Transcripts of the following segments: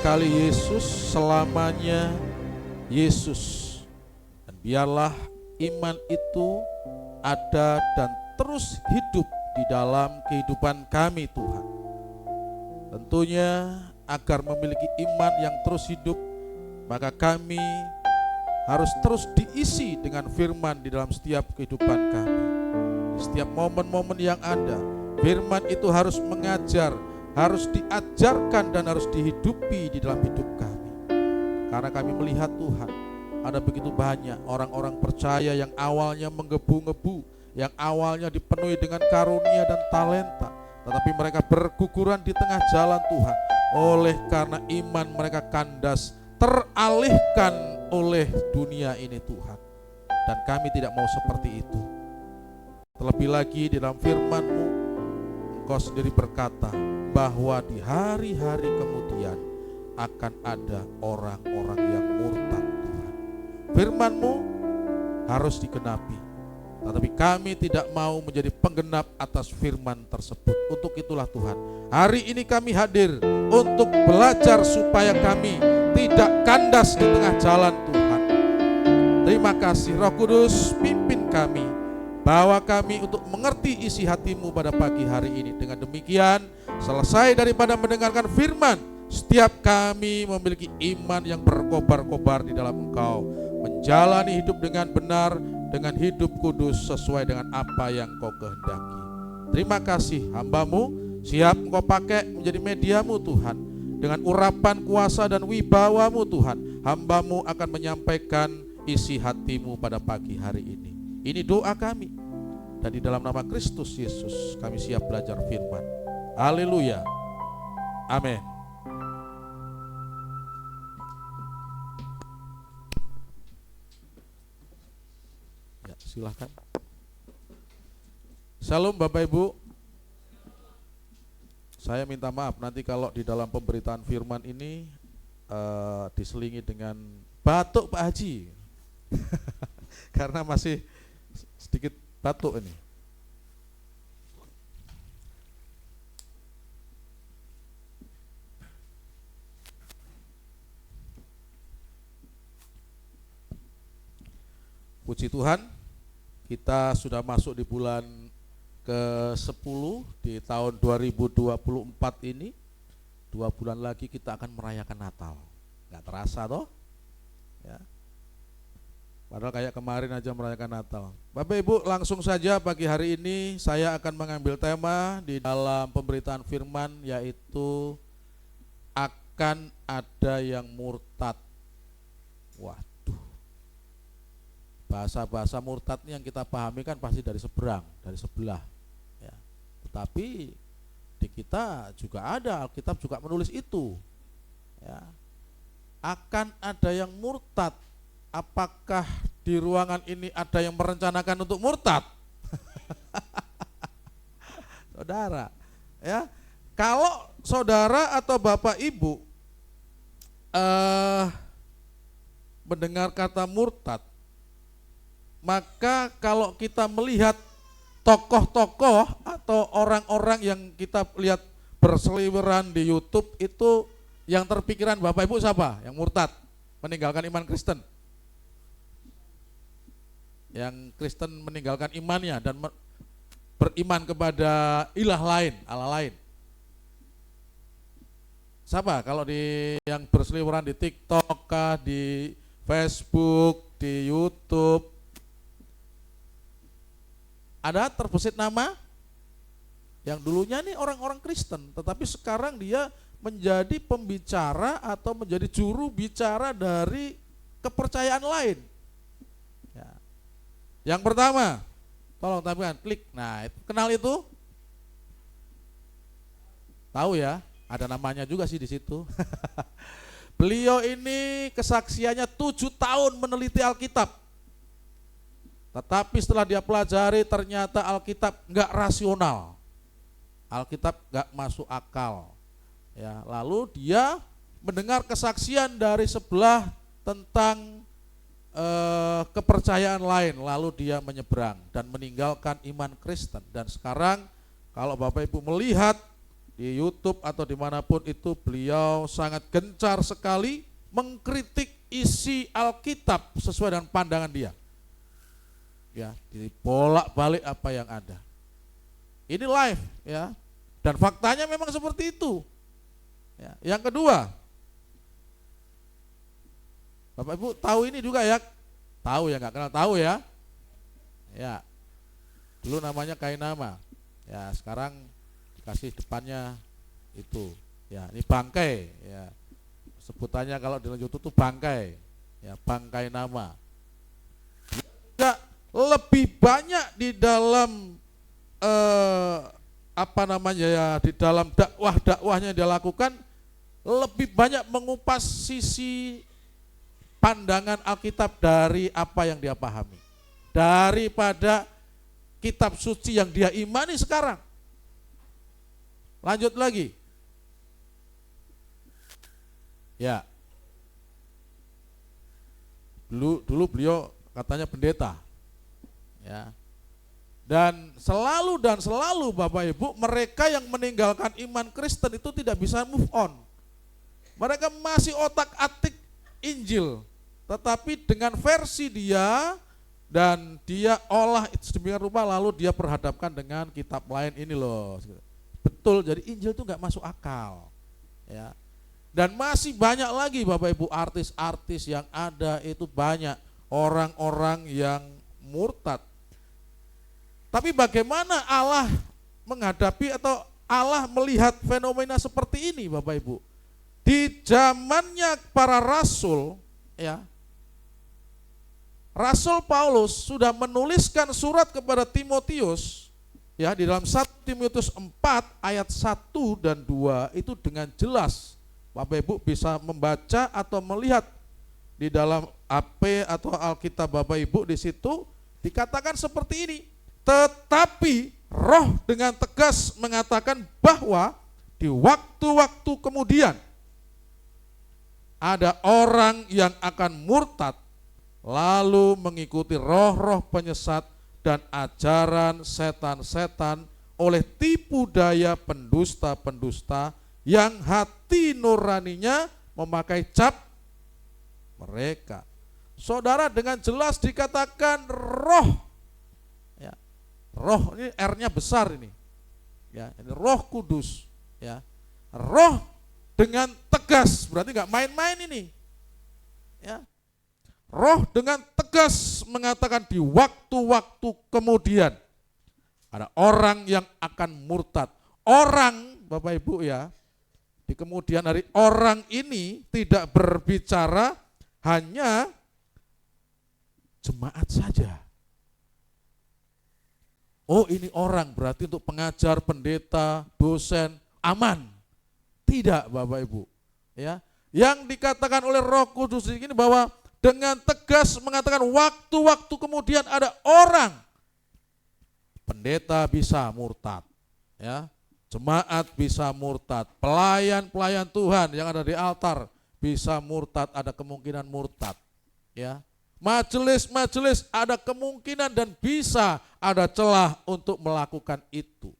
kekali Yesus, selamanya Yesus. Dan biarlah iman itu ada dan terus hidup di dalam kehidupan kami Tuhan. Tentunya agar memiliki iman yang terus hidup, maka kami harus terus diisi dengan firman di dalam setiap kehidupan kami. Di setiap momen-momen yang ada, firman itu harus mengajar, harus diajarkan dan harus dihidupi di dalam hidup kami. Karena kami melihat Tuhan, ada begitu banyak orang-orang percaya yang awalnya menggebu-gebu, yang awalnya dipenuhi dengan karunia dan talenta, tetapi mereka berguguran di tengah jalan Tuhan. Oleh karena iman mereka kandas, teralihkan oleh dunia ini Tuhan. Dan kami tidak mau seperti itu. Terlebih lagi di dalam firman-Mu, Engkau sendiri berkata bahwa di hari-hari kemudian akan ada orang-orang yang murtad Tuhan. Firman-Mu harus digenapi, tetapi kami tidak mau menjadi penggenap atas firman tersebut. Untuk itulah Tuhan, hari ini kami hadir untuk belajar supaya kami tidak kandas di tengah jalan Tuhan. Terima kasih Roh Kudus, pimpin kami, bawa kami untuk mengerti isi hati-Mu pada pagi hari ini. Dengan demikian, selesai daripada mendengarkan firman, setiap kami memiliki iman yang berkobar-kobar di dalam Engkau, menjalani hidup dengan benar, dengan hidup kudus sesuai dengan apa yang Kau kehendaki. Terima kasih, hamba-Mu siap Engkau pakai menjadi media-Mu Tuhan. Dengan urapan kuasa dan wibawa-Mu Tuhan, hamba-Mu akan menyampaikan isi hati-Mu pada pagi hari ini. Ini doa kami, dan di dalam nama Kristus Yesus kami siap belajar firman. Haleluya, amin. Ya, silahkan. Salam Bapak Ibu. Saya minta maaf nanti kalau di dalam pemberitaan firman ini diselingi dengan batuk Pak Haji. Karena masih sedikit batuk ini. Puji Tuhan, kita sudah masuk di bulan ke-10 di tahun 2024 ini. 2 bulan lagi kita akan merayakan Natal. Gak terasa toh? Ya. Padahal kayak kemarin aja merayakan Natal. Bapak Ibu, langsung saja pagi hari ini saya akan mengambil tema di dalam pemberitaan firman, yaitu akan ada yang murtad. Waduh, bahasa-bahasa murtad ini yang kita pahami kan pasti dari seberang, dari sebelah ya. Tetapi di kita juga ada, Alkitab juga menulis itu ya. Akan ada yang murtad. Apakah di ruangan ini ada yang merencanakan untuk murtad? Saudara, ya, kalau saudara atau bapak ibu mendengar kata murtad, maka kalau kita melihat tokoh-tokoh atau orang-orang yang kita lihat berseliweran di YouTube, itu yang terpikiran bapak ibu siapa? Yang murtad, meninggalkan iman Kristen. Yang Kristen meninggalkan imannya dan beriman kepada ilah lain, Allah lain. Siapa? Kalau di yang berseliweran di TikTok kah, di Facebook, di YouTube, ada terbesit nama yang dulunya nih orang-orang Kristen, tetapi sekarang dia menjadi pembicara atau menjadi juru bicara dari kepercayaan lain. Yang pertama, tolong tampilkan, klik. Nah, kenal itu? Tahu ya, ada namanya juga sih di situ. Beliau ini kesaksiannya 7 tahun meneliti Alkitab. Tetapi setelah dia pelajari, ternyata Alkitab enggak rasional. Alkitab enggak masuk akal. Ya, lalu dia mendengar kesaksian dari sebelah tentang kepercayaan lain, lalu dia menyeberang dan meninggalkan iman Kristen. Dan sekarang kalau Bapak Ibu melihat di YouTube atau dimanapun itu, beliau sangat gencar sekali mengkritik isi Alkitab sesuai dengan pandangan dia. Ya, dibolak-balik apa yang ada. Ini live ya. Dan faktanya memang seperti itu. Ya. Yang kedua, Bapak Ibu tahu ini juga ya? Tahu ya, nggak kenal tahu ya? Ya. Dulu namanya Kainama. Ya, sekarang dikasih depannya itu. Ya, ini bangkai ya. Sebutannya kalau di YouTube itu bangkai. Ya, bangkai nama. Juga lebih banyak di dalam di dalam dakwahnya dia lakukan, lebih banyak mengupas sisi pandangan Alkitab dari apa yang dia pahami, daripada kitab suci yang dia imani sekarang. Lanjut lagi. Ya. Dulu beliau katanya pendeta. Ya. Dan selalu Bapak Ibu, mereka yang meninggalkan iman Kristen itu tidak bisa move on. Mereka masih otak-atik Injil, tetapi dengan versi dia, dan dia olah sedemikian rupa, lalu dia perhadapkan dengan kitab lain ini loh. Betul, jadi Injil itu nggak masuk akal. Ya. Dan masih banyak lagi Bapak Ibu, artis-artis yang ada itu banyak orang-orang yang murtad. Tapi bagaimana Allah menghadapi atau Allah melihat fenomena seperti ini Bapak Ibu? Di zamannya para rasul, ya, Rasul Paulus sudah menuliskan surat kepada Timotius, ya, di dalam 1 Timotius 4 ayat 1 dan 2 itu dengan jelas Bapak Ibu bisa membaca atau melihat di dalam AP atau Alkitab Bapak Ibu, di situ dikatakan seperti ini. Tetapi Roh dengan tegas mengatakan bahwa di waktu-waktu kemudian ada orang yang akan murtad lalu mengikuti roh-roh penyesat dan ajaran setan-setan oleh tipu daya pendusta-pendusta yang hati nuraninya memakai cap mereka. Saudara, dengan jelas dikatakan roh. Ya. Roh ini R-nya besar ini. Ya, ini Roh Kudus, ya. Roh dengan tegas, berarti enggak main-main ini. Ya. Roh dengan tegas mengatakan di waktu-waktu kemudian ada orang yang akan murtad. Orang, Bapak Ibu ya, di kemudian hari, orang ini tidak berbicara hanya jemaat saja. Oh, ini orang berarti untuk pengajar, pendeta, dosen, aman. Tidak Bapak Ibu. Ya, yang dikatakan oleh Roh Kudus ini bahwa dengan tegas mengatakan waktu-waktu kemudian ada orang, pendeta bisa murtad, ya, jemaat bisa murtad, pelayan-pelayan Tuhan yang ada di altar bisa murtad, ada kemungkinan murtad, ya. Majelis-majelis ada kemungkinan dan bisa ada celah untuk melakukan itu.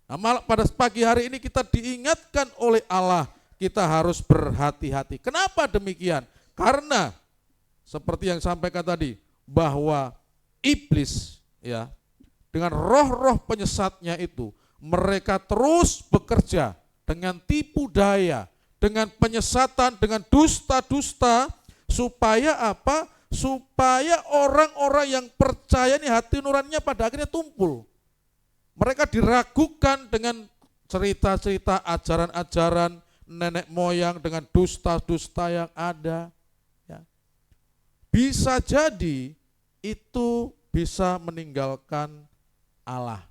Nah, pada pagi hari ini kita diingatkan oleh Allah, kita harus berhati-hati. Kenapa demikian? Karena seperti yang sampaikan tadi, bahwa iblis, ya, dengan roh-roh penyesatnya itu, mereka terus bekerja dengan tipu daya, dengan penyesatan, dengan dusta-dusta, supaya apa? Supaya orang-orang yang percaya ini hati nuraninya pada akhirnya tumpul. Mereka diragukan dengan cerita-cerita ajaran-ajaran nenek moyang, dengan dusta-dusta yang ada. Ya. Bisa jadi itu bisa meninggalkan Allah.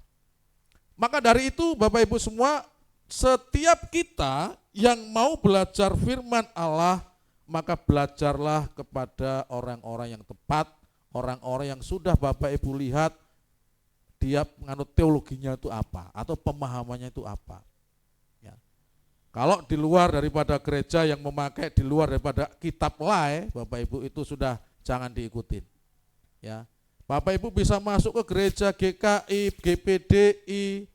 Maka dari itu Bapak Ibu semua, setiap kita yang mau belajar firman Allah, maka belajarlah kepada orang-orang yang tepat, orang-orang yang sudah Bapak Ibu lihat dia menganut teologinya itu apa, atau pemahamannya itu apa. Ya. Kalau di luar daripada gereja yang memakai di luar daripada kitab lain, Bapak Ibu itu sudah jangan diikutin. Ya. Bapak Ibu bisa masuk ke gereja GKI, GPDI,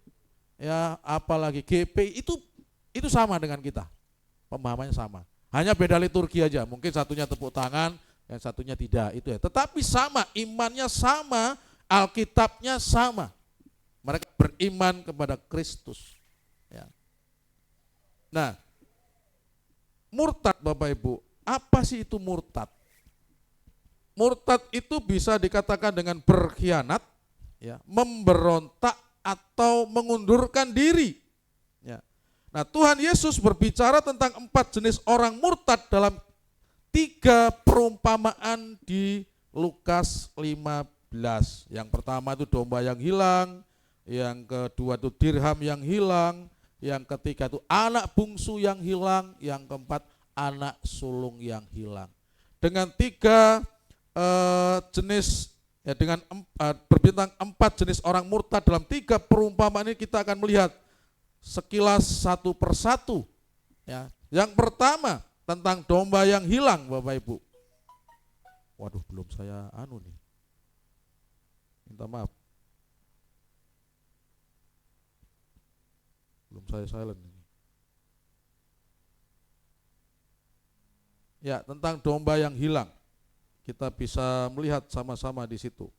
ya apalagi GP itu sama dengan kita. Pemahamannya sama. Hanya beda liturgi aja. Mungkin satunya tepuk tangan, yang satunya tidak, itu ya. Tetapi sama, imannya sama, Alkitabnya sama. Mereka beriman kepada Kristus. Ya. Nah, murtad Bapak Ibu, apa sih itu murtad? Murtad itu bisa dikatakan dengan berkhianat, ya, memberontak atau mengundurkan diri. Ya. Nah, Tuhan Yesus berbicara tentang 4 jenis orang murtad dalam 3 perumpamaan di Lukas 15. Yang pertama itu domba yang hilang, yang kedua itu dirham yang hilang, yang ketiga itu anak bungsu yang hilang, yang keempat anak sulung yang hilang. Dengan 3 jenis, ya, dengan berbintang 4 jenis orang murtad dalam 3 perumpamaan ini kita akan melihat sekilas satu persatu. Ya. Yang pertama tentang domba yang hilang, Bapak Ibu. Waduh, belum saya nih. Minta maaf. Belum saya silent ini. Ya, tentang domba yang hilang. Kita bisa melihat sama-sama di situ.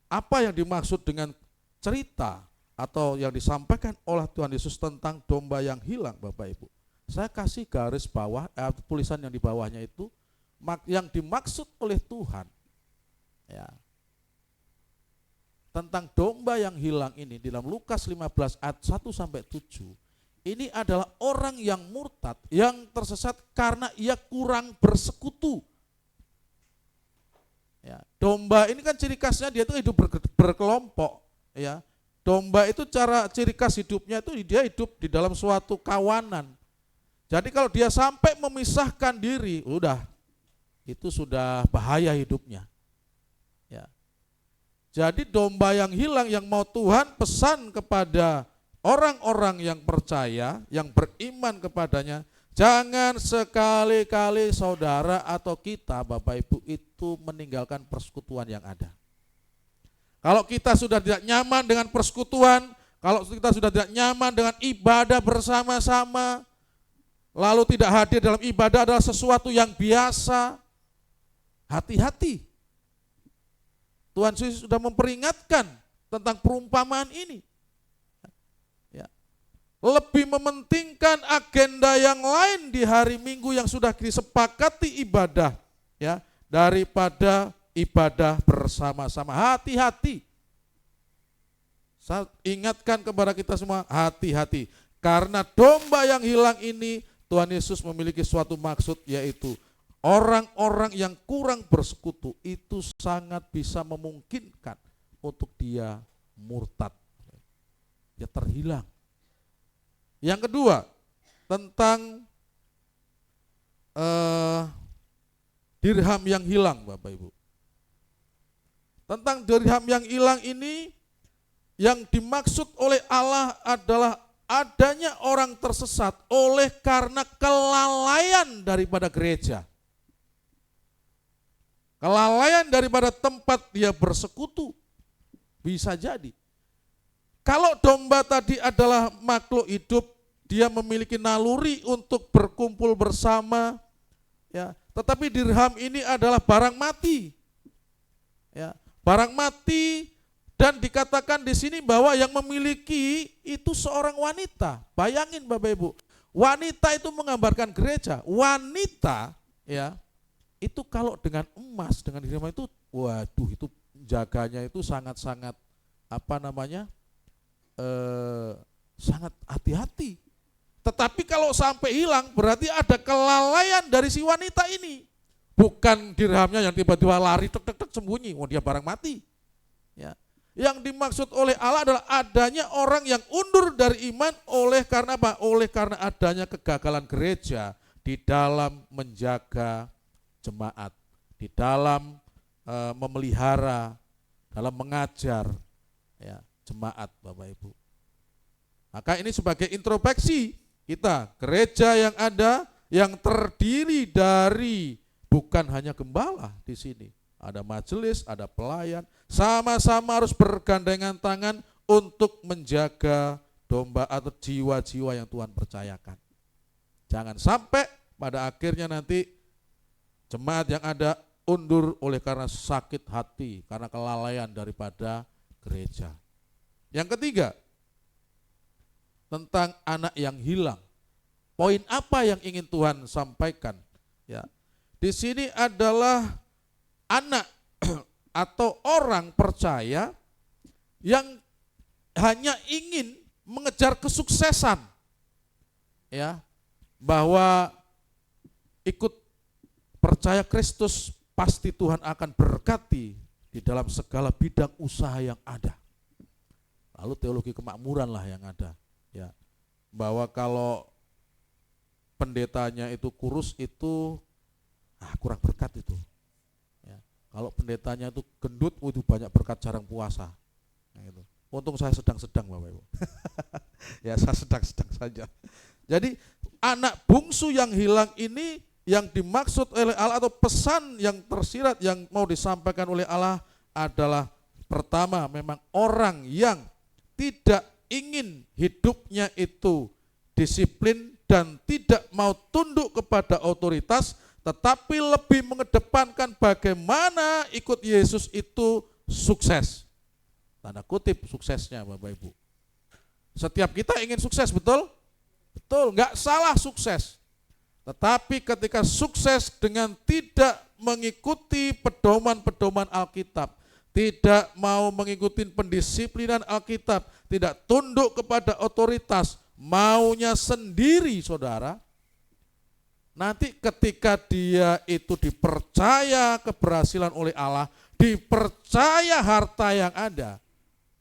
Apa yang dimaksud dengan cerita atau yang disampaikan oleh Tuhan Yesus tentang domba yang hilang, Bapak Ibu? Saya kasih garis bawah, tulisan yang di bawahnya itu, yang dimaksud oleh Tuhan, ya, tentang domba yang hilang ini di dalam Lukas 15 ayat 1-7. Ini adalah orang yang murtad, yang tersesat karena ia kurang bersekutu. Ya, domba ini kan ciri khasnya dia itu hidup berkelompok. Ya, domba itu ciri khas hidupnya itu dia hidup di dalam suatu kawanan. Jadi kalau dia sampai memisahkan diri, itu sudah bahaya hidupnya. Ya. Jadi domba yang hilang yang mau Tuhan pesan kepada orang-orang yang percaya, yang beriman kepadanya, jangan sekali-kali saudara atau kita, Bapak Ibu, itu meninggalkan persekutuan yang ada. Kalau kita sudah tidak nyaman dengan persekutuan, kalau kita sudah tidak nyaman dengan ibadah bersama-sama, lalu tidak hadir dalam ibadah adalah sesuatu yang biasa, hati-hati. Tuhan Yesus sudah memperingatkan tentang perumpamaan ini. Lebih mementingkan agenda yang lain di hari Minggu yang sudah disepakati ibadah, ya, daripada ibadah bersama-sama. Hati-hati. Saya ingatkan kepada kita semua, hati-hati. Karena domba yang hilang ini Tuhan Yesus memiliki suatu maksud, yaitu orang-orang yang kurang bersekutu itu sangat bisa memungkinkan untuk dia murtad. Dia terhilang. Yang kedua, tentang dirham yang hilang, Bapak Ibu. Tentang dirham yang hilang ini, yang dimaksud oleh Allah adalah adanya orang tersesat oleh karena kelalaian daripada gereja. Kelalaian daripada tempat dia bersekutu. Bisa jadi. Kalau domba tadi adalah makhluk hidup, dia memiliki naluri untuk berkumpul bersama, ya. Tetapi dirham ini adalah barang mati, ya. Barang mati, dan dikatakan di sini bahwa yang memiliki itu seorang wanita. Bayangin Bapak Ibu, wanita itu menggambarkan gereja. Wanita, ya, itu kalau dengan emas, dengan dirham itu, waduh, itu jaganya itu sangat-sangat sangat hati-hati. Tetapi kalau sampai hilang berarti ada kelalaian dari si wanita ini. Bukan dirhamnya yang tiba-tiba lari tek sembunyi, dia barang mati. Ya. Yang dimaksud oleh Allah adalah adanya orang yang undur dari iman oleh karena apa? Oleh karena adanya kegagalan gereja di dalam menjaga jemaat, di dalam memelihara, dalam mengajar, ya, jemaat, Bapak Ibu. Maka ini sebagai introspeksi kita, gereja yang ada yang terdiri dari bukan hanya gembala di sini, ada majelis, ada pelayan, sama-sama harus bergandengan tangan untuk menjaga domba atau jiwa-jiwa yang Tuhan percayakan. Jangan sampai pada akhirnya nanti jemaat yang ada undur oleh karena sakit hati, karena kelalaian daripada gereja. Yang ketiga, tentang anak yang hilang. Poin apa yang ingin Tuhan sampaikan? Ya, di sini adalah anak atau orang percaya yang hanya ingin mengejar kesuksesan, ya, bahwa ikut percaya Kristus pasti Tuhan akan berkati di dalam segala bidang usaha yang ada. Lalu teologi kemakmuran lah yang ada, ya, bahwa kalau pendetanya itu kurus itu kurang berkat itu. Ya. Kalau pendetanya itu gendut itu banyak berkat, jarang puasa. Nah, gitu. Untung saya sedang-sedang Bapak Ibu. Ya, saya sedang-sedang saja. Jadi anak bungsu yang hilang ini yang dimaksud oleh Allah atau pesan yang tersirat yang mau disampaikan oleh Allah adalah pertama memang orang yang tidak ingin hidupnya itu disiplin dan tidak mau tunduk kepada otoritas, tetapi lebih mengedepankan bagaimana ikut Yesus itu sukses. Tanda kutip suksesnya Bapak Ibu. Setiap kita ingin sukses, betul? Betul, enggak salah sukses. Tetapi ketika sukses dengan tidak mengikuti pedoman-pedoman Alkitab, tidak mau mengikuti pendisiplinan Alkitab, tidak tunduk kepada otoritas, maunya sendiri saudara, nanti ketika dia itu dipercaya keberhasilan oleh Allah, dipercaya harta yang ada,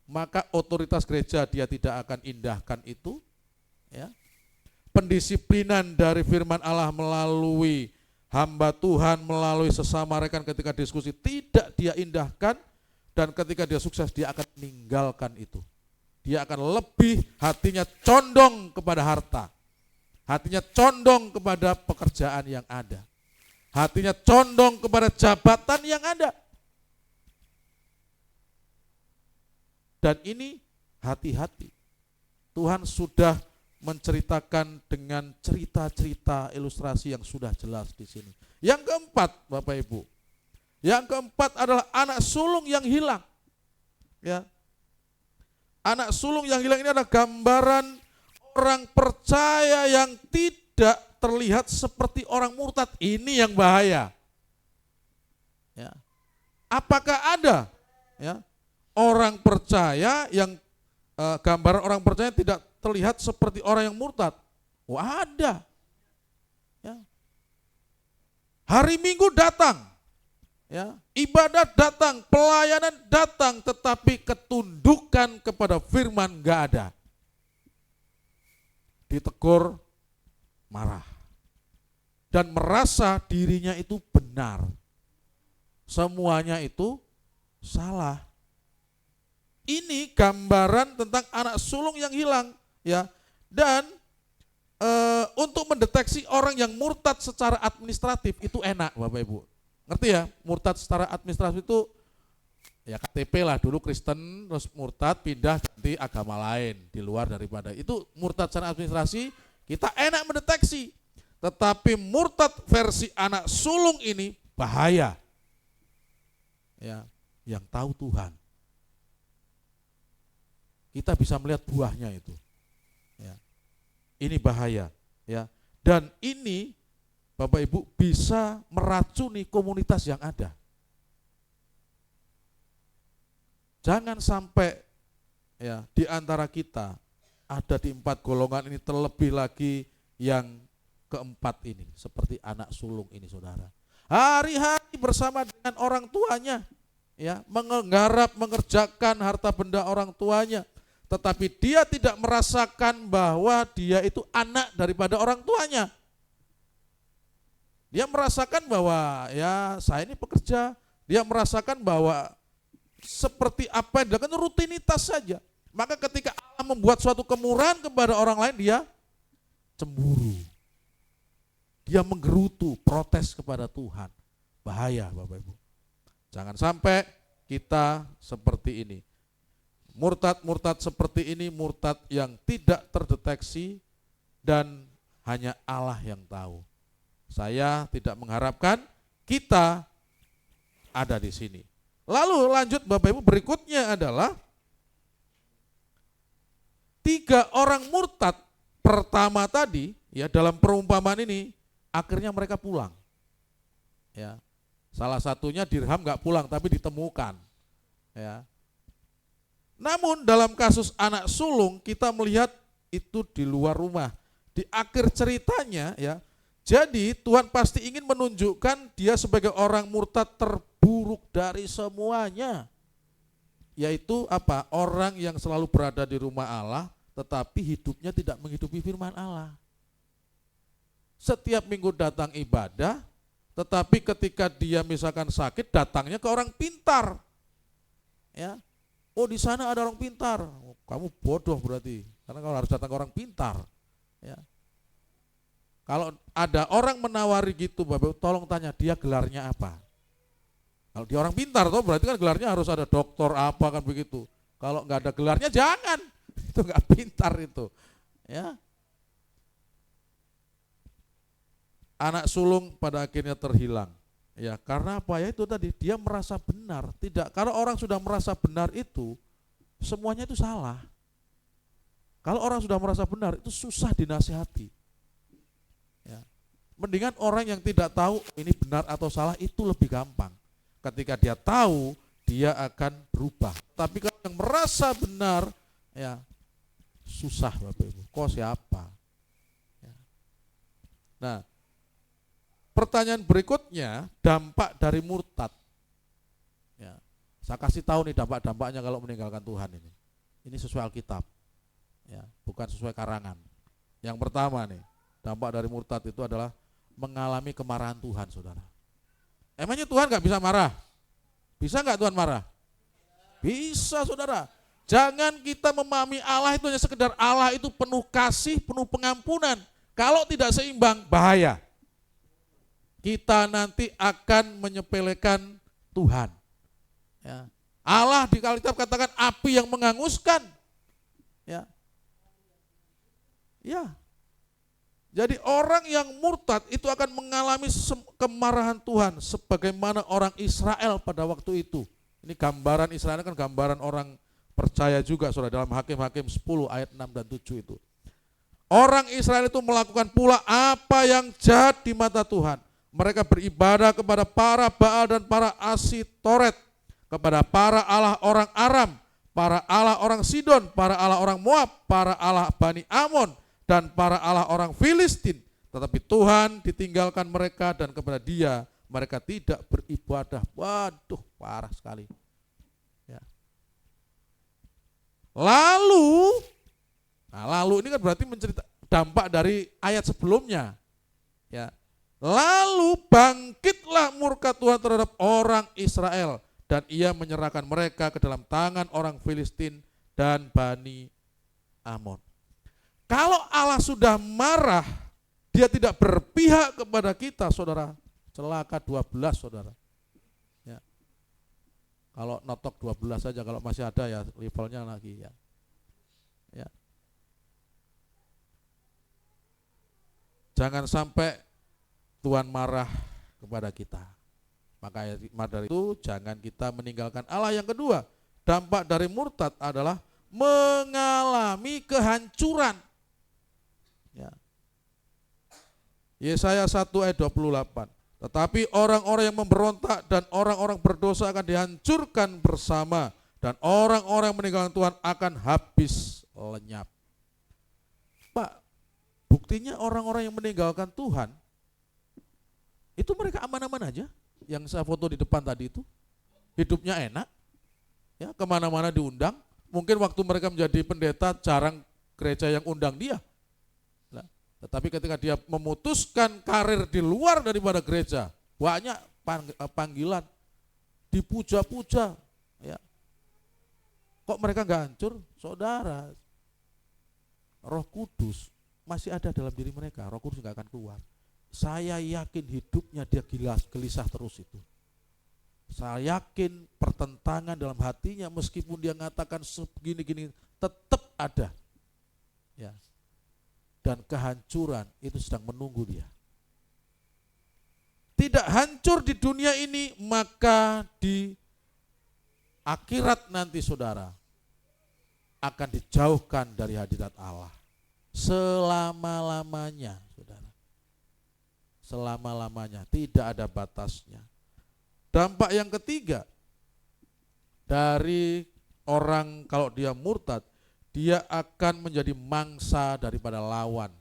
maka otoritas gereja dia tidak akan indahkan itu, ya. Pendisiplinan dari firman Allah melalui hamba Tuhan, melalui sesama rekan ketika diskusi tidak dia indahkan, dan ketika dia sukses dia akan meninggalkan itu. Dia akan lebih hatinya condong kepada harta, hatinya condong kepada pekerjaan yang ada, hatinya condong kepada jabatan yang ada. Dan ini hati-hati. Tuhan sudah menceritakan dengan cerita-cerita ilustrasi yang sudah jelas di sini. Yang keempat, Bapak Ibu, yang keempat adalah anak sulung yang hilang. Ya, anak sulung yang hilang ini adalah gambaran orang percaya yang tidak terlihat seperti orang murtad. Ini yang bahaya. Ya, apakah ada, ya, orang percaya yang gambaran orang percaya tidak terlihat seperti orang yang murtad? Wah, ada. Ya. Hari Minggu datang, ya, ibadat datang, pelayanan datang, tetapi ketundukan kepada firman enggak ada. Ditegur, marah, dan merasa dirinya itu benar. Semuanya itu salah. Ini gambaran tentang anak sulung yang hilang, ya. Dan untuk mendeteksi orang yang murtad secara administratif itu enak Bapak Ibu. Ngerti ya? Murtad secara administratif itu ya KTP lah, dulu Kristen terus murtad pindah ganti agama lain di luar daripada itu. Murtad secara administrasi kita enak mendeteksi. Tetapi murtad versi anak sulung ini bahaya. Ya, yang tahu Tuhan. Kita bisa melihat buahnya itu. Ya. Ini bahaya, ya. Dan ini Bapak Ibu bisa meracuni komunitas yang ada. Jangan sampai, ya, di antara kita ada di 4 golongan ini, terlebih lagi yang keempat ini, seperti anak sulung ini saudara. Hari-hari bersama dengan orang tuanya, ya, menggarap, mengerjakan harta benda orang tuanya. Tetapi dia tidak merasakan bahwa dia itu anak daripada orang tuanya. Dia merasakan bahwa ya saya ini pekerja. Dia merasakan bahwa seperti apa yang dilakukan rutinitas saja. Maka ketika Allah membuat suatu kemurahan kepada orang lain, dia cemburu. Dia menggerutu, protes kepada Tuhan. Bahaya Bapak Ibu. Jangan sampai kita seperti ini. Murtad-murtad seperti ini murtad yang tidak terdeteksi dan hanya Allah yang tahu. Saya tidak mengharapkan kita ada di sini. Lalu lanjut Bapak Ibu, berikutnya adalah 3 orang murtad pertama tadi ya dalam perumpamaan ini akhirnya mereka pulang. Ya. Salah satunya Dirham nggak pulang tapi ditemukan. Ya. Namun dalam kasus anak sulung kita melihat itu di luar rumah. Di akhir ceritanya ya, jadi Tuhan pasti ingin menunjukkan dia sebagai orang murtad terburuk dari semuanya. Yaitu apa? Orang yang selalu berada di rumah Allah tetapi hidupnya tidak menghidupi firman Allah. Setiap minggu datang ibadah, tetapi ketika dia misalkan sakit datangnya ke orang pintar. Ya. Oh di sana ada orang pintar, kamu bodoh berarti, karena kalau harus datang ke orang pintar. Ya. Kalau ada orang menawari gitu, Bapak tolong tanya dia gelarnya apa. Kalau dia orang pintar, toh berarti kan gelarnya harus ada doktor apa kan begitu. Kalau nggak ada gelarnya jangan, itu nggak pintar itu. Ya. Anak sulung pada akhirnya terhilang. Ya, karena apa ya itu tadi dia merasa benar. Tidak, kalau orang sudah merasa benar itu semuanya itu salah. Kalau orang sudah merasa benar itu susah dinasihati. Ya. Mendingan orang yang tidak tahu ini benar atau salah itu lebih gampang. Ketika dia tahu dia akan berubah. Tapi kalau yang merasa benar ya susah Bapak Ibu. Kok siapa? Ya. Nah, pertanyaan berikutnya, dampak dari murtad. Ya, saya kasih tahu nih dampak-dampaknya kalau meninggalkan Tuhan ini. Ini sesuai Alkitab, ya, bukan sesuai karangan. Yang pertama nih, dampak dari murtad itu adalah mengalami kemarahan Tuhan, saudara. Emangnya Tuhan nggak bisa marah? Bisa nggak Tuhan marah? Bisa, saudara. Jangan kita memahami Allah itu hanya sekedar Allah itu penuh kasih, penuh pengampunan. Kalau tidak seimbang, bahaya. Kita nanti akan menyepelekan Tuhan. Ya. Allah di Alkitab katakan api yang menghanguskan. Ya. Ya. Jadi orang yang murtad itu akan mengalami kemarahan Tuhan sebagaimana orang Israel pada waktu itu. Ini gambaran Israel kan gambaran orang percaya juga saudara dalam Hakim-Hakim 10 ayat 6 dan 7 itu. Orang Israel itu melakukan pula apa yang jahat di mata Tuhan. Mereka beribadah kepada para Baal dan para Asitoret, kepada para Allah orang Aram, para Allah orang Sidon, para Allah orang Moab, para Allah Bani Amon, dan para Allah orang Filistin. Tetapi Tuhan ditinggalkan mereka dan kepada Dia mereka tidak beribadah. Waduh, parah sekali. Ya. Lalu ini kan berarti mencerita dampak dari ayat sebelumnya. Ya. Lalu bangkitlah murka Tuhan terhadap orang Israel dan ia menyerahkan mereka ke dalam tangan orang Filistin dan Bani Amon. Kalau Allah sudah marah, dia tidak berpihak kepada kita, saudara. Celaka 12, saudara. Ya. Kalau notok 12 saja, kalau masih ada ya levelnya lagi ya. Ya. Jangan sampai Tuhan marah kepada kita. Maka dari itu jangan kita meninggalkan Allah. Yang kedua, dampak dari murtad adalah mengalami kehancuran. Ya. Yesaya 1 ayat 28. Tetapi orang-orang yang memberontak dan orang-orang berdosa akan dihancurkan bersama dan orang-orang yang meninggalkan Tuhan akan habis lenyap. Pak, buktinya orang-orang yang meninggalkan Tuhan itu mereka aman-aman aja. Yang saya foto di depan tadi itu hidupnya enak, ya kemana-mana diundang. Mungkin waktu mereka menjadi pendeta jarang gereja yang undang dia. Nah, tetapi ketika dia memutuskan karir di luar daripada gereja, banyak panggilan, dipuja-puja. Ya. Kok mereka nggak hancur? Saudara, Roh Kudus masih ada dalam diri mereka. Roh Kudus nggak akan keluar. Saya yakin hidupnya dia gelisah terus itu. Saya yakin pertentangan dalam hatinya meskipun dia mengatakan segini-gini tetap ada. Ya. Dan kehancuran itu sedang menunggu dia. Tidak hancur di dunia ini, maka di akhirat nanti saudara akan dijauhkan dari hadirat Allah selama-lamanya, saudara. Selama-lamanya, tidak ada batasnya. Dampak yang ketiga dari orang kalau dia murtad, dia akan menjadi mangsa daripada lawan.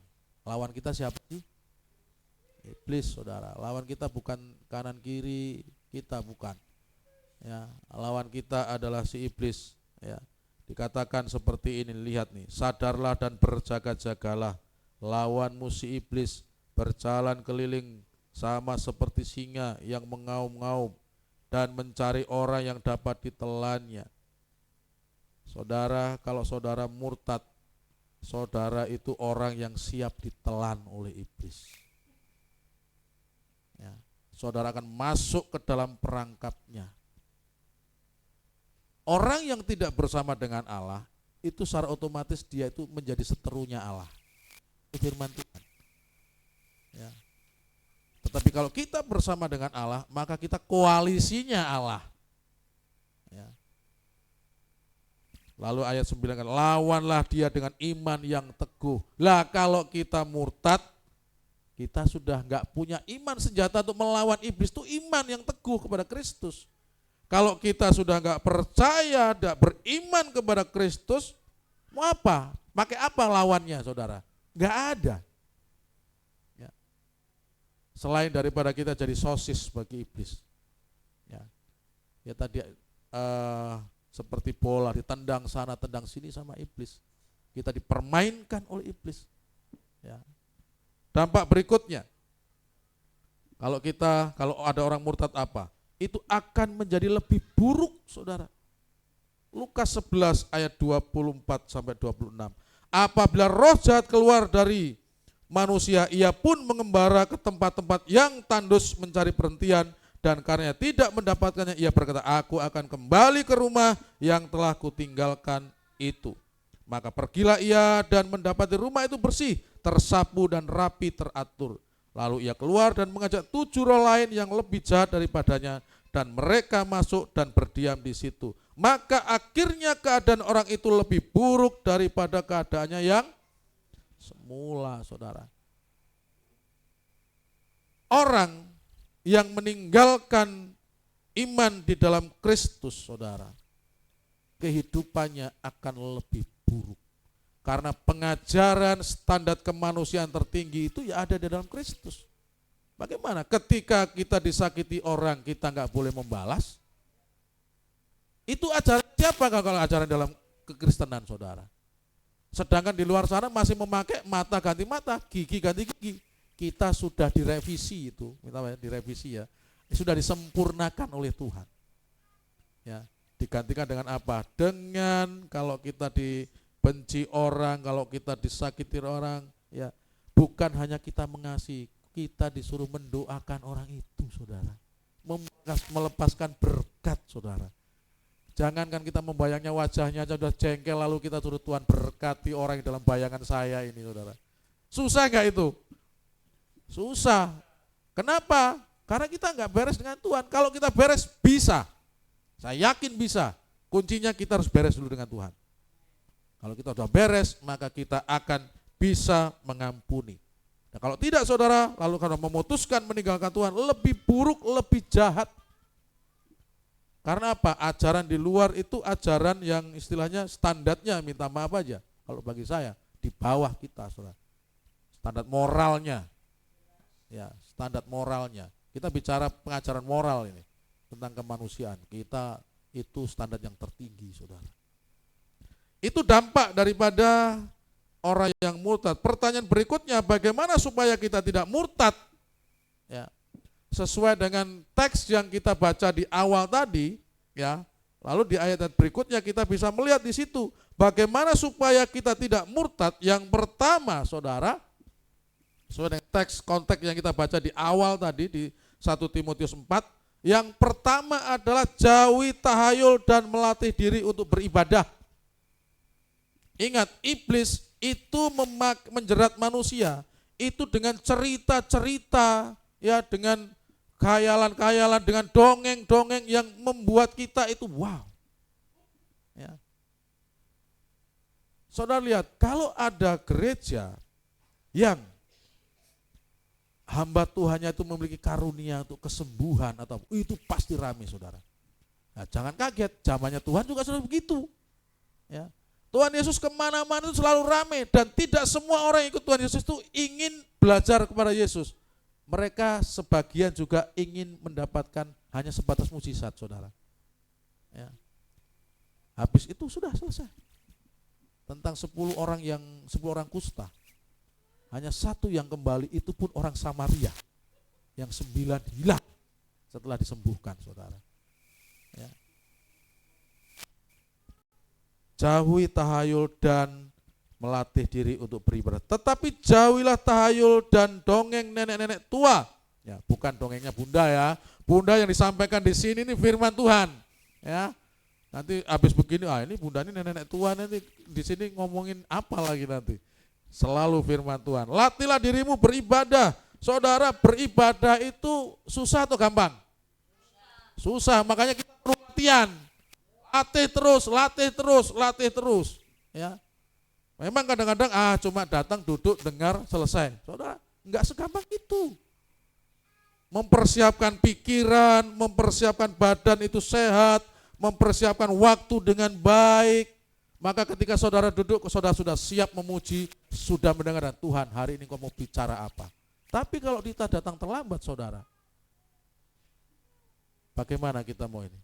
Lawan kita siapa sih? Iblis, saudara. Lawan kita bukan kanan kiri, kita bukan. Ya, lawan kita adalah si iblis. Ya, dikatakan seperti ini, lihat nih. Sadarlah dan berjaga-jagalah. Lawanmu si iblis berjalan keliling sama seperti singa yang mengaum-ngaum dan mencari orang yang dapat ditelannya. Saudara, kalau saudara murtad, saudara itu orang yang siap ditelan oleh iblis. Ya, saudara akan masuk ke dalam perangkapnya. Orang yang tidak bersama dengan Allah, itu secara otomatis dia itu menjadi seterunya Allah. Itu firman Tuhan. Ya. Tetapi kalau kita bersama dengan Allah, maka kita koalisinya Allah. Ya. Lalu ayat 9 kan, lawanlah dia dengan iman yang teguh. Lah kalau kita murtad, kita sudah enggak punya iman senjata untuk melawan iblis, itu iman yang teguh kepada Kristus. Kalau kita sudah enggak percaya, enggak beriman kepada Kristus, mau apa? Pakai apa lawannya, saudara? Enggak ada. Ya. Selain daripada kita jadi sosis bagi iblis. Ya, ya tadi seperti bola ditendang sana, tendang sini sama iblis. Kita dipermainkan oleh iblis. Ya. Dampak berikutnya, kalau ada orang murtad apa? Itu akan menjadi lebih buruk, saudara. Lukas 11 ayat 24 sampai 26. Apabila roh jahat keluar dari manusia, ia pun mengembara ke tempat-tempat yang tandus mencari perhentian, dan karena tidak mendapatkannya, ia berkata, aku akan kembali ke rumah yang telah kutinggalkan itu. Maka pergilah ia dan mendapati rumah itu bersih, tersapu dan rapi teratur. Lalu ia keluar dan mengajak 7 roh lain yang lebih jahat daripadanya, dan mereka masuk dan berdiam di situ. Maka akhirnya keadaan orang itu lebih buruk daripada keadaannya yang semula, saudara. Orang yang meninggalkan iman di dalam Kristus, saudara, kehidupannya akan lebih buruk. Karena pengajaran standar kemanusiaan tertinggi itu ya ada di dalam Kristus. Bagaimana ketika kita disakiti orang, kita nggak boleh membalas? Itu ajaran siapa kalau ajaran dalam kekristenan, saudara? Sedangkan di luar sana masih memakai mata ganti mata, gigi ganti gigi. Kita sudah direvisi itu, direvisi ya. Sudah disempurnakan oleh Tuhan. Ya, digantikan dengan apa? Dengan kalau kita dibenci orang, kalau kita disakiti orang, ya, bukan hanya kita mengasihi, kita disuruh mendoakan orang itu, saudara. Melepaskan berkat, saudara. Jangankan kita membayangnya wajahnya aja sudah jengkel, lalu kita suruh Tuhan berkati orang yang dalam bayangan saya ini, saudara. Susah enggak itu? Susah. Kenapa? Karena kita enggak beres dengan Tuhan. Kalau kita beres, bisa. Saya yakin bisa. Kuncinya kita harus beres dulu dengan Tuhan. Kalau kita sudah beres, maka kita akan bisa mengampuni. Nah, kalau tidak, saudara, lalu karena memutuskan meninggalkan Tuhan, lebih buruk, lebih jahat. Karena apa? Ajaran di luar itu ajaran yang istilahnya standarnya minta maaf aja. Kalau bagi saya, di bawah kita, saudara. Standar moralnya. Ya, standar moralnya. Kita bicara pengajaran moral ini. Tentang kemanusiaan. Kita itu standar yang tertinggi, saudara. Itu dampak daripada orang yang murtad. Pertanyaan berikutnya, bagaimana supaya kita tidak murtad? Ya, sesuai dengan teks yang kita baca di awal tadi, ya. Lalu di ayat berikutnya kita bisa melihat di situ bagaimana supaya kita tidak murtad. Yang pertama, saudara, sesuai dengan teks konteks yang kita baca di awal tadi di 1 Timotius 4, Yang pertama adalah jauhi tahayul dan melatih diri untuk beribadah. Ingat, iblis itu menjerat manusia itu dengan cerita-cerita, ya, dengan khayalan-khayalan, dengan dongeng-dongeng yang membuat kita itu wow. Ya. Saudara lihat, kalau ada gereja yang hamba Tuhannya itu memiliki karunia untuk kesembuhan atau itu pasti ramai, saudara. Nah, jangan kaget, zamannya Tuhan juga sudah begitu. Ya. Tuhan Yesus kemana-mana itu selalu ramai dan tidak semua orang yang ikut Tuhan Yesus itu ingin belajar kepada Yesus. Mereka sebagian juga ingin mendapatkan hanya sebatas mujizat, saudara. Ya. Habis itu sudah selesai. Tentang 10 orang kusta. Hanya 1 yang kembali, itu pun orang Samaria. Yang 9 hilang setelah disembuhkan, saudara. Ya. Jauhi tahayul dan melatih diri untuk beribadah. Tetapi jauhilah tahayul dan dongeng nenek-nenek tua. Ya, bukan dongengnya Bunda ya. Bunda yang disampaikan di sini ini firman Tuhan. Ya. Nanti habis begini, ini Bunda ini nenek-nenek tua, nanti di sini ngomongin apa lagi nanti. Selalu firman Tuhan. Latihlah dirimu beribadah. Saudara, beribadah itu susah atau gampang? Susah, makanya kita perlu latihan. Latih terus, ya. Memang kadang-kadang cuma datang, duduk, dengar, selesai. Saudara, enggak segampang itu. Mempersiapkan pikiran, mempersiapkan badan itu sehat, mempersiapkan waktu dengan baik. Maka ketika saudara duduk, saudara sudah siap memuji, sudah mendengar, Tuhan hari ini kau mau bicara apa. Tapi kalau kita datang terlambat, saudara, bagaimana kita mau ini?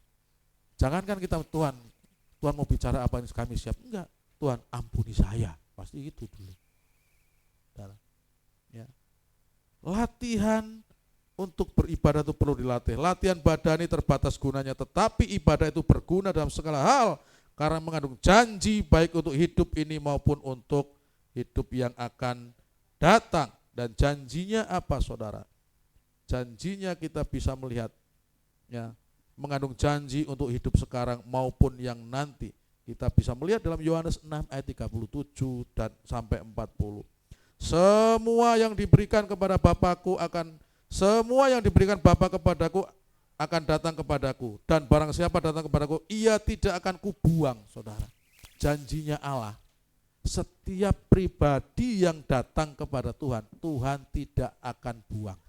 Jangankan kita, Tuhan mau bicara apa, ini kami siap. Enggak, Tuhan ampuni saya. Pasti itu dulu. Ya. Latihan untuk beribadah itu perlu dilatih. Latihan badani terbatas gunanya, tetapi ibadah itu berguna dalam segala hal karena mengandung janji baik untuk hidup ini maupun untuk hidup yang akan datang. Dan janjinya apa, saudara? Janjinya kita bisa melihat, ya, mengandung janji untuk hidup sekarang maupun yang nanti. Kita bisa melihat dalam Yohanes 6 ayat 37 dan sampai 40. Semua yang diberikan Bapa kepadaku akan datang kepadaku, dan barang siapa datang kepadaku, ia tidak akan kubuang, saudara. Janjinya Allah, setiap pribadi yang datang kepada Tuhan, Tuhan tidak akan buang.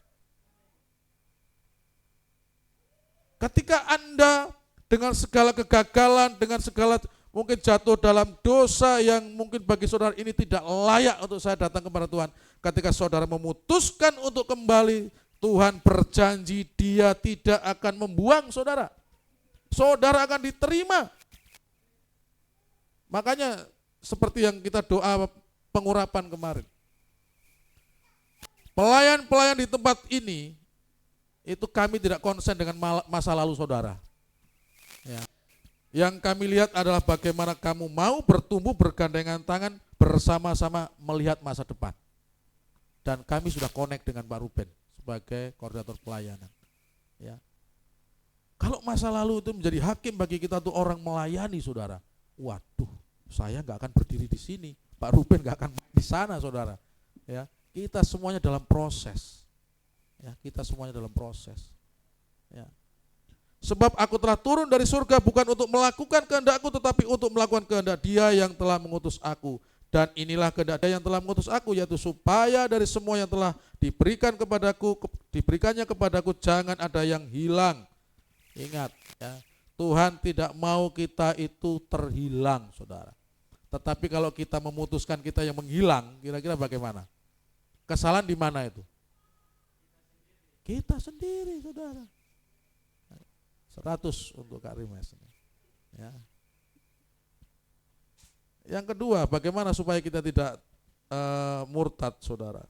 Ketika Anda dengan segala kegagalan, dengan segala mungkin jatuh dalam dosa yang mungkin bagi saudara ini tidak layak untuk saya datang kepada Tuhan. Ketika saudara memutuskan untuk kembali, Tuhan berjanji Dia tidak akan membuang saudara. Saudara akan diterima. Makanya seperti yang kita doa pengurapan kemarin. Pelayan-pelayan di tempat ini, itu kami tidak konsen dengan masa lalu saudara. Ya. Yang kami lihat adalah bagaimana kamu mau bertumbuh bergandengan tangan bersama-sama melihat masa depan. Dan kami sudah connect dengan Pak Ruben sebagai koordinator pelayanan. Ya. Kalau masa lalu itu menjadi hakim bagi kita tuh orang melayani, saudara. Waduh, saya nggak akan berdiri di sini, Pak Ruben nggak akan di sana, saudara. Ya, kita semuanya dalam proses. Ya, kita semuanya dalam proses. Ya. Sebab aku telah turun dari surga bukan untuk melakukan kehendakku, tetapi untuk melakukan kehendak Dia yang telah mengutus aku. Dan inilah kehendak Dia yang telah mengutus aku, yaitu supaya dari semua yang telah diberikannya kepadaku jangan ada yang hilang. Ingat, ya, Tuhan tidak mau kita itu terhilang, saudara. Tetapi kalau kita memutuskan kita yang menghilang, kira-kira bagaimana? Kesalahan di mana itu? Kita sendiri, saudara. 100 untuk Kak Rimes. Ya. Yang kedua, bagaimana supaya kita tidak murtad, saudara?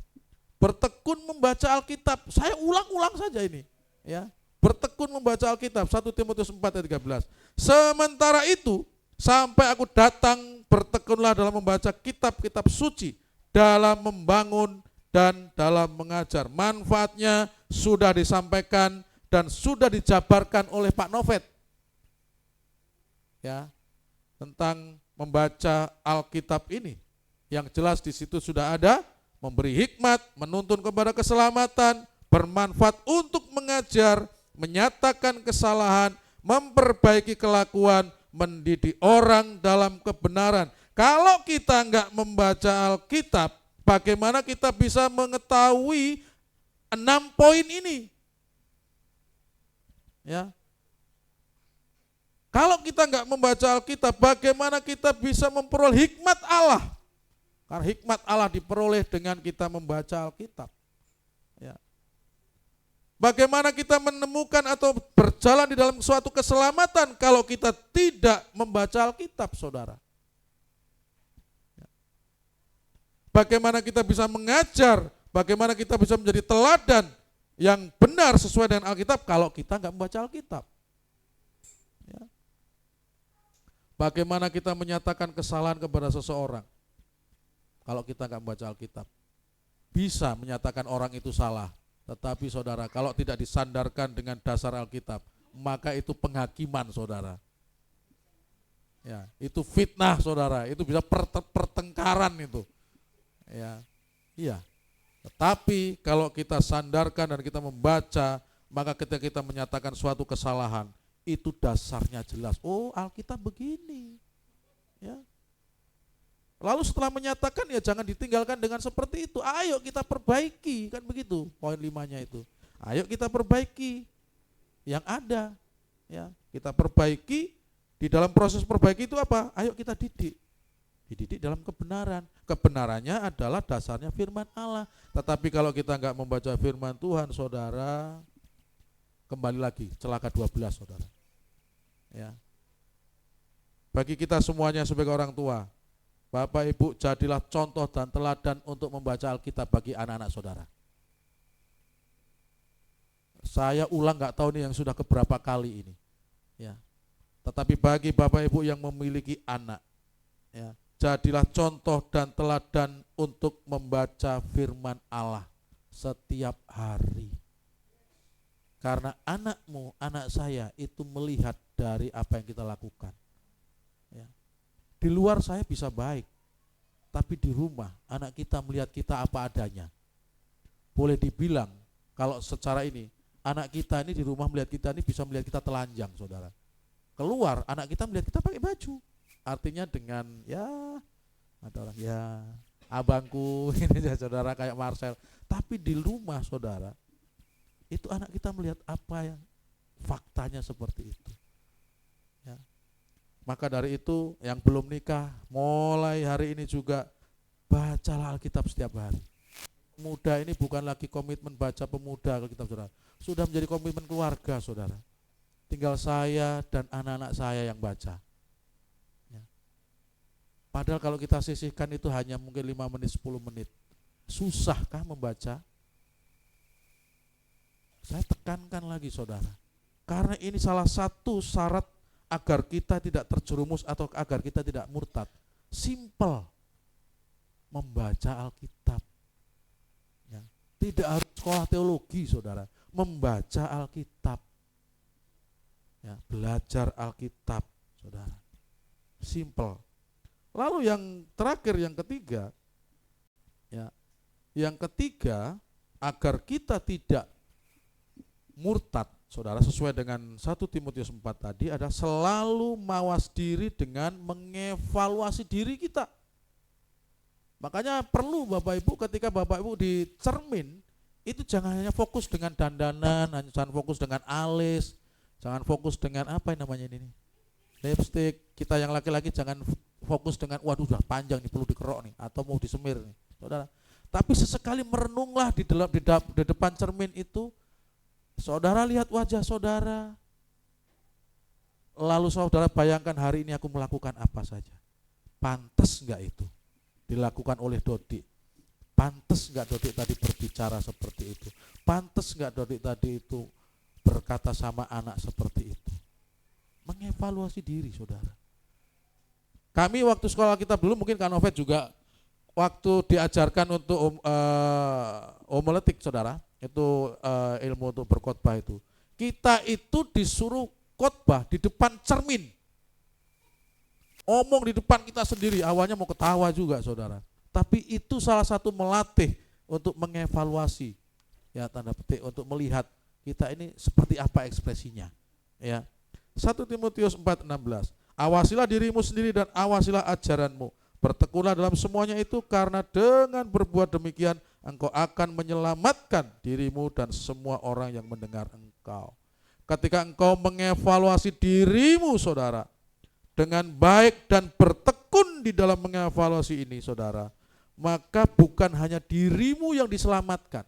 Bertekun membaca Alkitab. Saya ulang-ulang saja ini. Ya. Bertekun membaca Alkitab. 1 Timotius 4 ayat 13. Sementara itu, sampai aku datang, bertekunlah dalam membaca kitab-kitab suci, dalam membangun dan dalam mengajar. Manfaatnya sudah disampaikan dan sudah dijabarkan oleh Pak Novet. Ya, tentang membaca Alkitab ini. Yang jelas di situ sudah ada memberi hikmat, menuntun kepada keselamatan, bermanfaat untuk mengajar, menyatakan kesalahan, memperbaiki kelakuan, mendidik orang dalam kebenaran. Kalau kita enggak membaca Alkitab, bagaimana kita bisa mengetahui 6 poin ini? Ya. Kalau kita enggak membaca Alkitab, bagaimana kita bisa memperoleh hikmat Allah? Karena hikmat Allah diperoleh dengan kita membaca Alkitab. Ya. Bagaimana kita menemukan atau berjalan di dalam suatu keselamatan kalau kita tidak membaca Alkitab, saudara? Ya. Bagaimana kita bisa mengajar, bagaimana kita bisa menjadi teladan yang benar sesuai dengan Alkitab kalau kita enggak membaca Alkitab? Ya. Bagaimana kita menyatakan kesalahan kepada seseorang kalau kita enggak membaca Alkitab? Bisa menyatakan orang itu salah, tetapi saudara, kalau tidak disandarkan dengan dasar Alkitab, maka itu penghakiman, saudara. Ya, itu fitnah, saudara. Itu bisa pertengkaran itu. Ya, iya. Tetapi kalau kita sandarkan dan kita membaca, maka ketika kita menyatakan suatu kesalahan, itu dasarnya jelas. Oh, Alkitab begini. Ya. Lalu setelah menyatakan, ya jangan ditinggalkan dengan seperti itu. Ayo kita perbaiki, kan begitu poin 5-nya itu. Ayo kita perbaiki yang ada. Ya, kita perbaiki, di dalam proses perbaiki itu apa? Ayo kita didik. Dididik dalam kebenaran. Kebenarannya adalah dasarnya firman Allah. Tetapi kalau kita enggak membaca firman Tuhan, saudara, kembali lagi celaka 12, saudara. Ya. Bagi kita semuanya sebagai orang tua, Bapak Ibu, jadilah contoh dan teladan untuk membaca Alkitab bagi anak-anak saudara. Saya ulang nggak tahu nih yang sudah keberapa kali ini. Ya. Tetapi bagi Bapak Ibu yang memiliki anak, ya, jadilah contoh dan teladan untuk membaca firman Allah setiap hari. Karena anakmu, anak saya itu melihat dari apa yang kita lakukan. Ya. Di luar saya bisa baik, tapi di rumah anak kita melihat kita apa adanya. Boleh dibilang kalau secara ini, anak kita ini di rumah melihat kita ini bisa melihat kita telanjang, saudara. Keluar anak kita melihat kita pakai baju. Artinya dengan ya ada orang ya abangku ini ya saudara kayak Marcel. Tapi di rumah saudara itu anak kita melihat apa yang faktanya seperti itu. Ya. Maka dari itu yang belum nikah mulai hari ini juga bacalah Alkitab setiap hari. Pemuda ini bukan lagi komitmen baca pemuda Alkitab, saudara. Sudah menjadi komitmen keluarga, saudara. Tinggal saya dan anak-anak saya yang baca. Ya. Padahal kalau kita sisihkan itu hanya mungkin 5 menit, 10 menit. Susahkah membaca? Saya tekankan lagi, saudara. Karena ini salah satu syarat agar kita tidak terjerumus atau agar kita tidak murtad. Simple. Membaca Alkitab. Ya. Tidak harus sekolah teologi, saudara. Membaca Alkitab. Ya, belajar Alkitab, saudara. Simple. Lalu yang terakhir, yang ketiga, ya, yang ketiga agar kita tidak murtad, saudara, sesuai dengan 1 Timotius 4 tadi, ada selalu mawas diri dengan mengevaluasi diri kita. Makanya perlu Bapak Ibu ketika Bapak Ibu di cermin, itu jangan hanya fokus dengan dandanan, jangan fokus dengan alis, jangan fokus dengan apa yang namanya ini, lipstick. Kita yang laki-laki jangan fokus dengan waduh udah panjang nih perlu dikerok nih atau mau disemir nih, saudara. Tapi sesekali merenunglah di depan cermin itu. Saudara lihat wajah saudara, lalu saudara bayangkan hari ini aku melakukan apa saja. Pantas enggak itu dilakukan oleh Dodik? Pantas enggak Dodik tadi berbicara seperti itu? Pantas enggak Dodik tadi itu berkata sama anak seperti itu? Mengevaluasi diri, saudara. Kami waktu sekolah kita dulu, mungkin Kak Novet juga waktu diajarkan untuk homiletik, saudara. Itu ilmu untuk berkhotbah itu. Kita itu disuruh khotbah di depan cermin. Omong di depan kita sendiri, awalnya mau ketawa juga saudara. Tapi itu salah satu melatih untuk mengevaluasi, ya tanda petik, untuk melihat kita ini seperti apa ekspresinya. Ya. 1 Timotius 4:16. Awasilah dirimu sendiri dan awasilah ajaranmu. Bertekunlah dalam semuanya itu, karena dengan berbuat demikian engkau akan menyelamatkan dirimu dan semua orang yang mendengar engkau. Ketika engkau mengevaluasi dirimu saudara dengan baik dan bertekun di dalam mengevaluasi ini saudara, maka bukan hanya dirimu yang diselamatkan.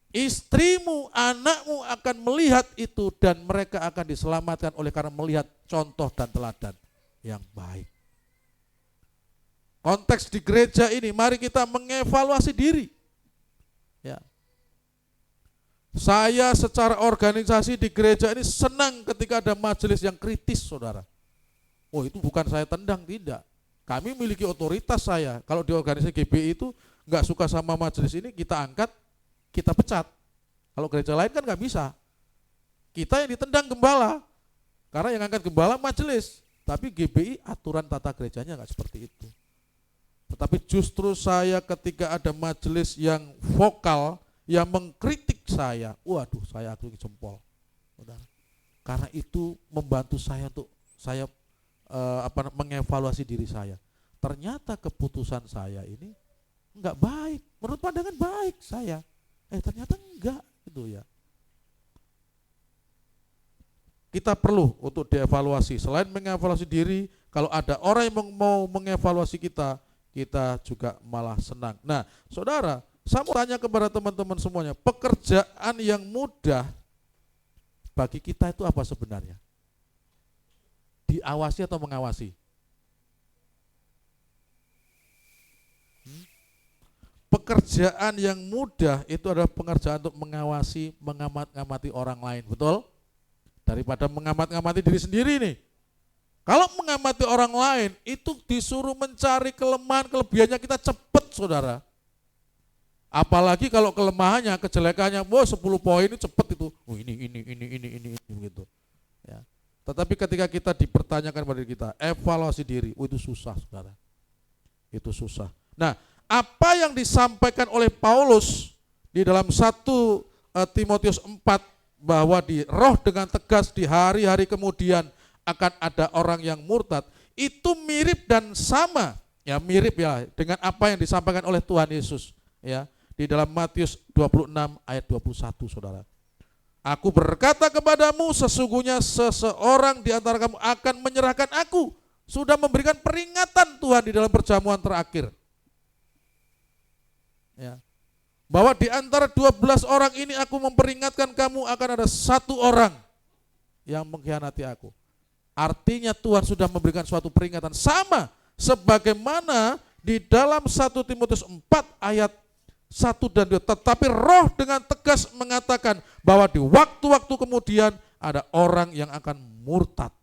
Istrimu, anakmu akan melihat itu dan mereka akan diselamatkan oleh karena melihat contoh dan teladan yang baik. Konteks di gereja ini, mari kita mengevaluasi diri. Ya. Saya secara organisasi di gereja ini senang ketika ada majelis yang kritis, saudara. Oh, itu bukan saya tendang, tidak. Kami miliki otoritas saya. Kalau di organisasi GBI itu nggak suka sama majelis ini, kita angkat, kita pecat. Kalau gereja lain kan nggak bisa. Kita yang ditendang gembala, karena yang angkat gembala majelis. Tapi GBI aturan tata gerejanya nggak seperti itu. Tetapi justru saya ketika ada majelis yang vokal, yang mengkritik saya, waduh saya acungi jempol. Karena itu membantu saya untuk saya mengevaluasi diri saya. Ternyata keputusan saya ini enggak baik, menurut pandangan baik saya. Ternyata enggak gitu ya. Kita perlu untuk dievaluasi. Selain mengevaluasi diri, kalau ada orang yang mau mengevaluasi kita juga malah senang. Nah, saudara, saya mau tanya kepada teman-teman semuanya, pekerjaan yang mudah bagi kita itu apa sebenarnya? Diawasi atau mengawasi? Pekerjaan yang mudah itu adalah pekerjaan untuk mengawasi, mengamat-ngamati orang lain, betul? Daripada mengamat-ngamati diri sendiri nih. Kalau mengamati orang lain, itu disuruh mencari kelemahan, kelebihannya kita cepat, saudara. Apalagi kalau kelemahannya, kejelekannya, 10 poin itu cepat itu. Oh ini begitu. Ya. Tetapi ketika kita dipertanyakan pada diri kita, evaluasi diri, itu susah, saudara. Itu susah. Nah, apa yang disampaikan oleh Paulus di dalam 1 Timotius 4 bahwa di roh dengan tegas di hari-hari kemudian akan ada orang yang murtad, itu mirip dan sama, ya mirip ya dengan apa yang disampaikan oleh Tuhan Yesus ya di dalam Matius 26 ayat 21, saudara. Aku berkata kepadamu, sesungguhnya seseorang di antara kamu akan menyerahkan aku, sudah memberikan peringatan Tuhan di dalam perjamuan terakhir. Ya. Bahwa di antara 12 orang ini aku memperingatkan kamu akan ada satu orang yang mengkhianati aku. Artinya Tuhan sudah memberikan suatu peringatan sama sebagaimana di dalam 1 Timotius 4 ayat 1 dan 2. Tetapi roh dengan tegas mengatakan bahwa di waktu-waktu kemudian ada orang yang akan murtad.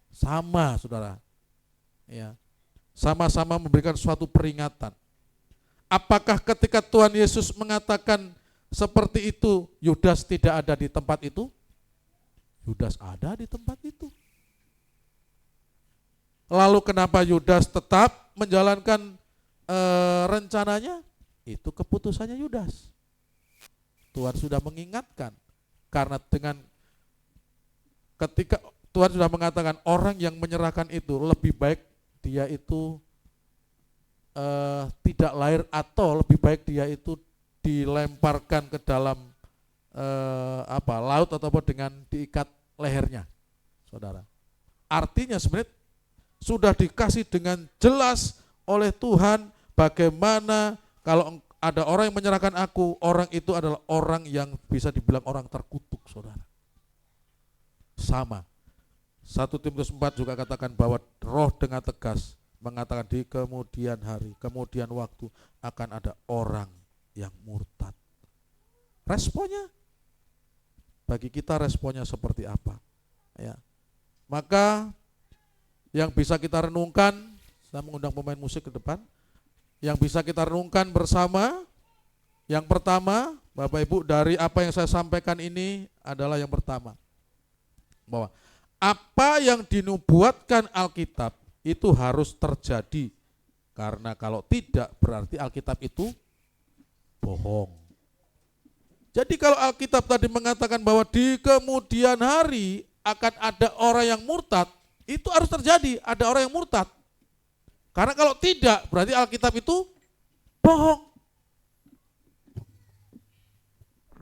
Sama, saudara. Ya. Sama-sama memberikan suatu peringatan. Apakah ketika Tuhan Yesus mengatakan seperti itu, Yudas tidak ada di tempat itu? Yudas ada di tempat itu. Lalu kenapa Yudas tetap menjalankan rencananya? Itu keputusannya Yudas. Tuhan sudah mengingatkan. Karena dengan ketika Tuhan sudah mengatakan orang yang menyerahkan itu lebih baik dia itu tidak lahir, atau lebih baik dia itu dilemparkan ke dalam laut ataupun dengan diikat lehernya, saudara. Artinya sebenarnya sudah dikasih dengan jelas oleh Tuhan bagaimana kalau ada orang yang menyerahkan aku, orang itu adalah orang yang bisa dibilang orang terkutuk, saudara. Sama. 1 Timotius 4 juga katakan bahwa roh dengan tegas mengatakan di kemudian hari, kemudian waktu akan ada orang yang murtad. Responnya bagi kita, responnya seperti apa? Ya. Maka yang bisa kita renungkan, saya mengundang pemain musik ke depan, yang bisa kita renungkan bersama, yang pertama Bapak Ibu, dari apa yang saya sampaikan ini adalah yang pertama, bahwa apa yang dinubuatkan Alkitab itu harus terjadi. Karena kalau tidak berarti Alkitab itu bohong. Jadi kalau Alkitab tadi mengatakan bahwa di kemudian hari akan ada orang yang murtad, itu harus terjadi, ada orang yang murtad. Karena kalau tidak berarti Alkitab itu bohong.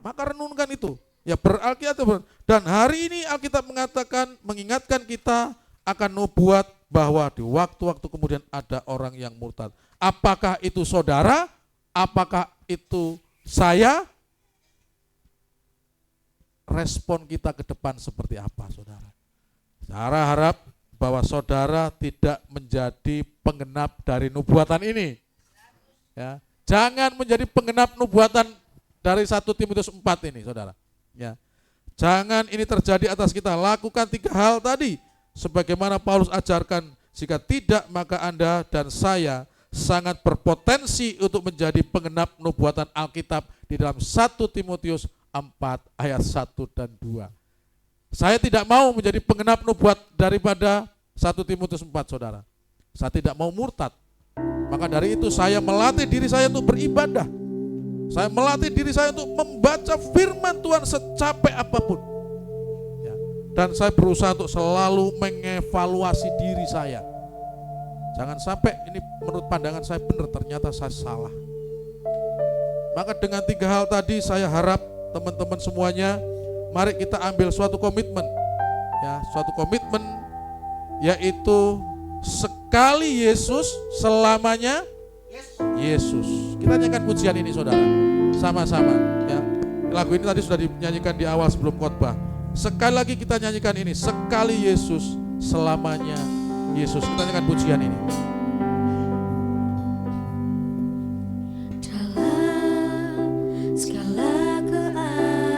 Maka renungkan itu. Ya beralkitab. Dan hari ini Alkitab mengatakan, mengingatkan kita akan nubuat bahwa di waktu-waktu kemudian ada orang yang murtad. Apakah itu saudara? Apakah itu saya? Respon kita ke depan seperti apa, saudara? Saya harap bahwa saudara tidak menjadi penggenap dari nubuatan ini. Ya, jangan menjadi penggenap nubuatan dari 1 Timotius 4 ini, saudara. Ya. Jangan ini terjadi atas kita. Lakukan 3 hal tadi sebagaimana Paulus ajarkan. Jika tidak, maka Anda dan saya sangat berpotensi untuk menjadi penggenap nubuatan Alkitab di dalam 1 Timotius 4 ayat 1 dan 2. Saya tidak mau menjadi penggenap nubuat daripada 1 Timotius 4, saudara. Saya tidak mau murtad. Maka dari itu saya melatih diri saya untuk beribadah. Saya melatih diri saya untuk membaca firman Tuhan secapek apapun. Ya. Dan saya berusaha untuk selalu mengevaluasi diri saya. Jangan sampai ini menurut pandangan saya benar, ternyata saya salah. Maka dengan 3 hal tadi saya harap teman-teman semuanya, mari kita ambil suatu komitmen. Ya, suatu komitmen yaitu sekali Yesus, selamanya Yesus. Kita nyanyikan pujian ini, saudara, sama-sama. Ya, lagu ini tadi sudah dinyanyikan di awal sebelum khotbah. Sekali lagi kita nyanyikan ini, sekali Yesus, selamanya Yesus. Kita nyanyikan pujian ini.